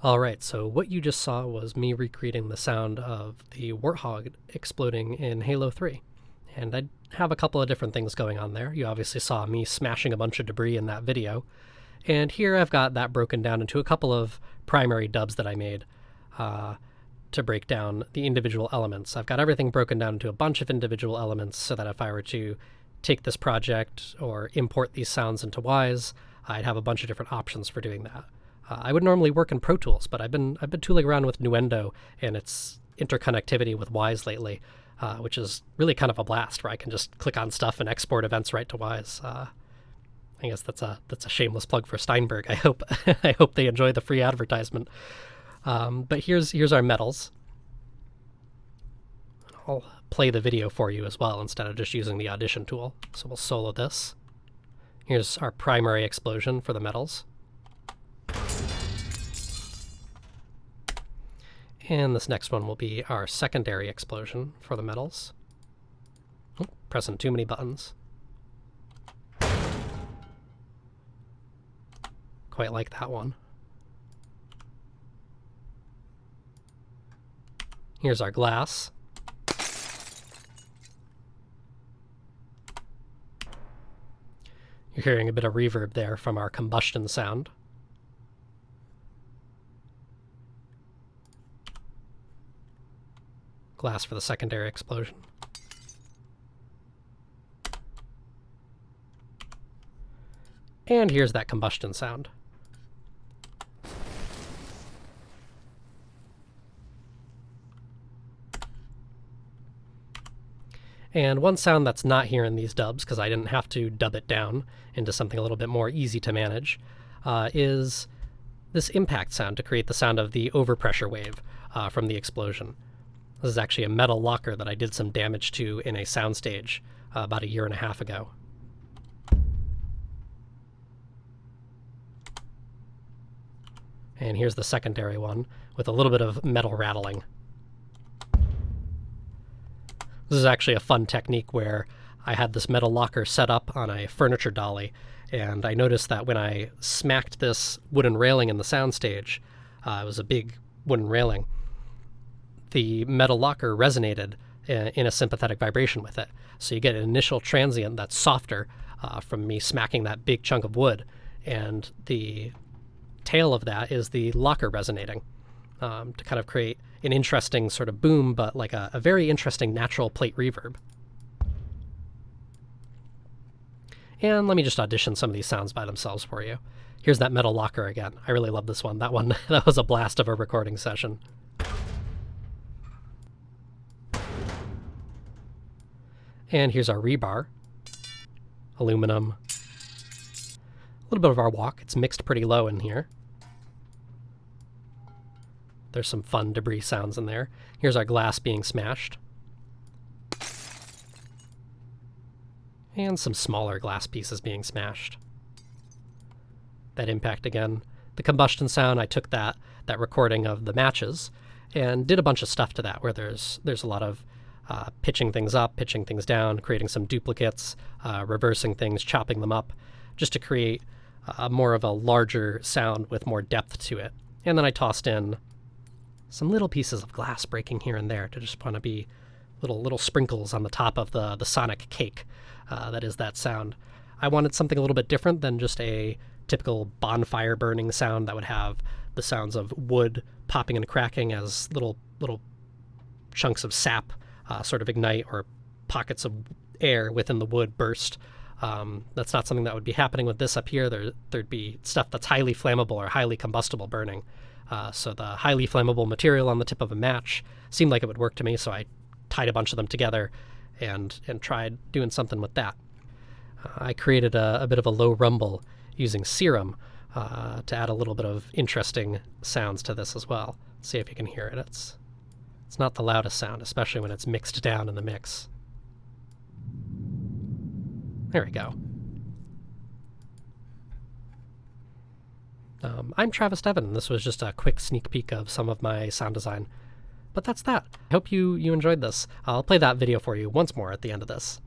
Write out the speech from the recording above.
Alright, so what you just saw was me recreating the sound of the Warthog exploding in Halo 3. And I have a couple of different things going on there. You obviously saw me smashing a bunch of debris in that video. And here I've got that broken down into a couple of primary dubs that I made to break down the individual elements. I've got everything broken down into a bunch of individual elements so that if I were to take this project or import these sounds into Wise, I'd have a bunch of different options for doing that. I would normally work in Pro Tools, but I've been tooling around with Nuendo and its interconnectivity with Wise lately, which is really kind of a blast, where I can just click on stuff and export events right to Wise. I guess that's a shameless plug for Steinberg. I hope I hope they enjoy the free advertisement. But here's our metals. I'll play the video for you as well instead of just using the Audition tool. So we'll solo this. Here's our primary explosion for the metals. And this next one will be our secondary explosion for the metals. Oh, pressing too many buttons. Quite like that one. Here's our glass. You're hearing a bit of reverb there from our combustion sound. Glass for the secondary explosion. And here's that combustion sound. And one sound that's not here in these dubs, because I didn't have to dub it down into something a little bit more easy to manage, is this impact sound to create the sound of the overpressure wave from the explosion. This is actually a metal locker that I did some damage to in a soundstage about 1.5 years ago. And here's the secondary one with a little bit of metal rattling. This is actually a fun technique where I had this metal locker set up on a furniture dolly, and I noticed that when I smacked this wooden railing in the soundstage, it was a big wooden railing, the metal locker resonated in a sympathetic vibration with it. So you get an initial transient that's softer from me smacking that big chunk of wood, and the tail of that is the locker resonating to kind of create an interesting sort of boom, but like a very interesting natural plate reverb. And let me just audition some of these sounds by themselves for you. Here's that metal locker again. I really love this one. That was a blast of a recording session. And here's our rebar, aluminum, a little bit of our walk. It's mixed pretty low in here. There's some fun debris sounds in there. Here's our glass being smashed. And some smaller glass pieces being smashed. That impact again. The combustion sound, I took that recording of the matches and did a bunch of stuff to that, where there's a lot of pitching things up, pitching things down, creating some duplicates, reversing things, chopping them up, just to create more of a larger sound with more depth to it. And then I tossed in some little pieces of glass breaking here and there to just want to be little sprinkles on the top of the sonic cake that is that sound. I wanted something a little bit different than just a typical bonfire burning sound that would have the sounds of wood popping and cracking as little chunks of sap sort of ignite, or pockets of air within the wood burst. That's not something that would be happening with this up here. There'd be stuff that's highly flammable or highly combustible burning. So the highly flammable material on the tip of a match seemed like it would work to me, so I tied a bunch of them together and tried doing something with that. I created a bit of a low rumble using Serum to add a little bit of interesting sounds to this as well. Let's see if you can hear it. It's not the loudest sound, especially when it's mixed down in the mix. There we go. I'm Travis Devin, and this was just a quick sneak peek of some of my sound design. But that's that. I hope you enjoyed this. I'll play that video for you once more at the end of this.